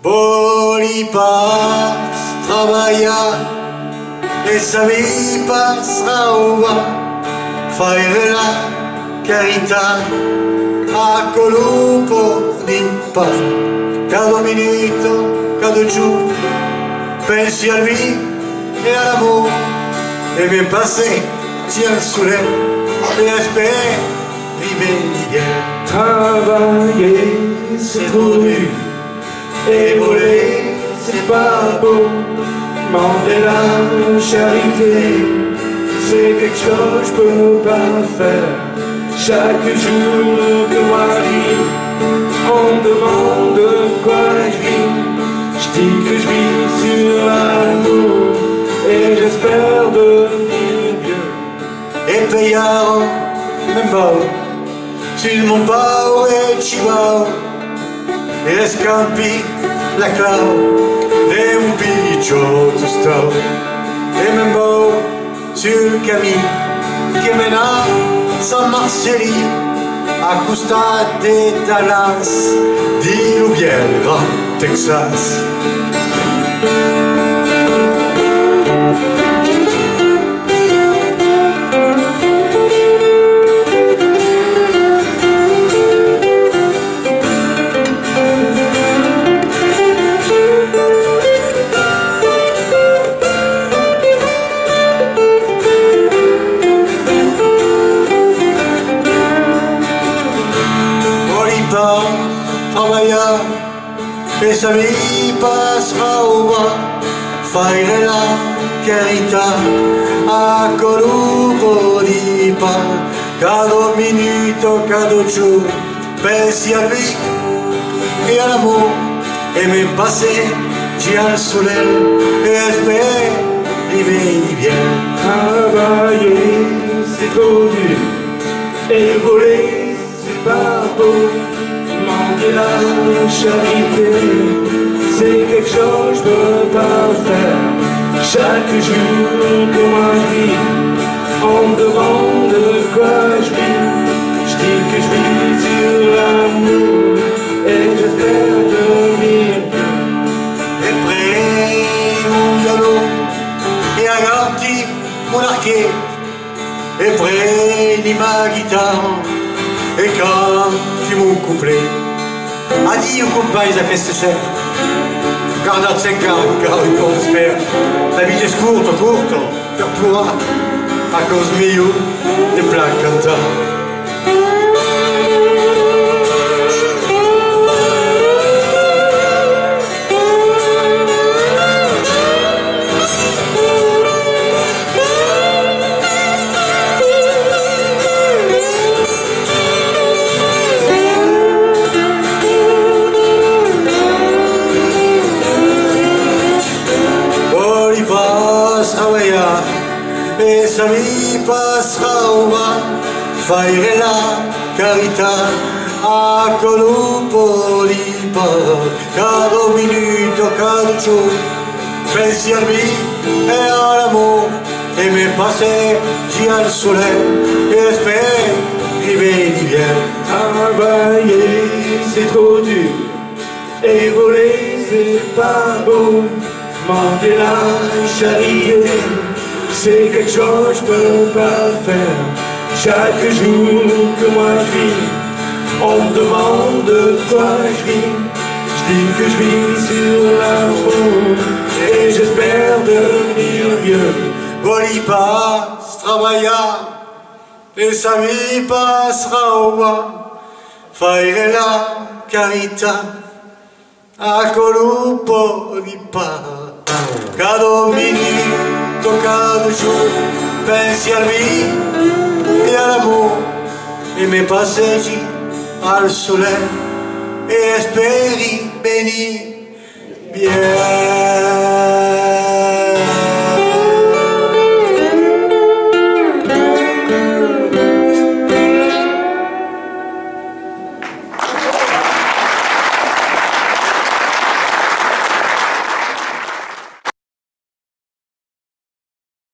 Boniface travailla e sa vie passera au bas. Fare la carità a colombo di pa. Cada minuto, cada giorno, pensi a lui e all'amore, e ben passé, tiens le soleil, et espère vivre bien. Travailler, c'est trop dur, et voler, c'est pas beau. Demander la charité, c'est quelque chose que je peux pas faire. Chaque jour que moi je vis, on me demande de quoi je vis. Je dis que je vis sur l'amour, et j'espère devenir vieux. E peiaro, men bau, sul mon bau e ci bau, e scampi la clau, e un picciotto stau, e men bau sul cammino che mena San Marceli, accostate Dallas, di Louvière, Texas. Travailla e sa vie passera au bas. Fare la carità a colombo di pa. Cada minuto, cada giorno, pensi a lui e all'amore, e me passer, già al soleil, e espère vivre bien. Travailler, c'est trop dur, et voler, c'est pas beau. Demander la charité, c'est quelque chose que je peux pas faire. Chaque jour que moi je vis, on me demande de quoi je vis. Je dis que je vis sur l'amour, et j'espère devenir vieux. E prendo un violon e aggrappi mon archet, e prendi ma chitarra e canti mon couplet. Addio compagni da queste sere, guardate se caro il conspero. La vita è curta, per pura, a cause mio, de plan cantare. E sa vie passera au bas. Fare la carità a colombo di pa. Cada minuto, cada giorno, pensi a lui e all'amore, e me passer, già al soleil, e espère vivre bien. Travailler, c'est trop dur, et voler, c'est pas beau. Demander la charité, c'est quelque chose que je peux pas faire. Chaque jour que moi je vis, on me demande de quoi je vis. Je dis que je vis sur l'amour, et j'espère devenir vieux. Boniface travailla e sa vie passera au bas. Fare la carità a colombo di pa. Cada minuto, cada giorno, pensi a lui e all'amore, e me passeggi al soleil, e speri bene bien.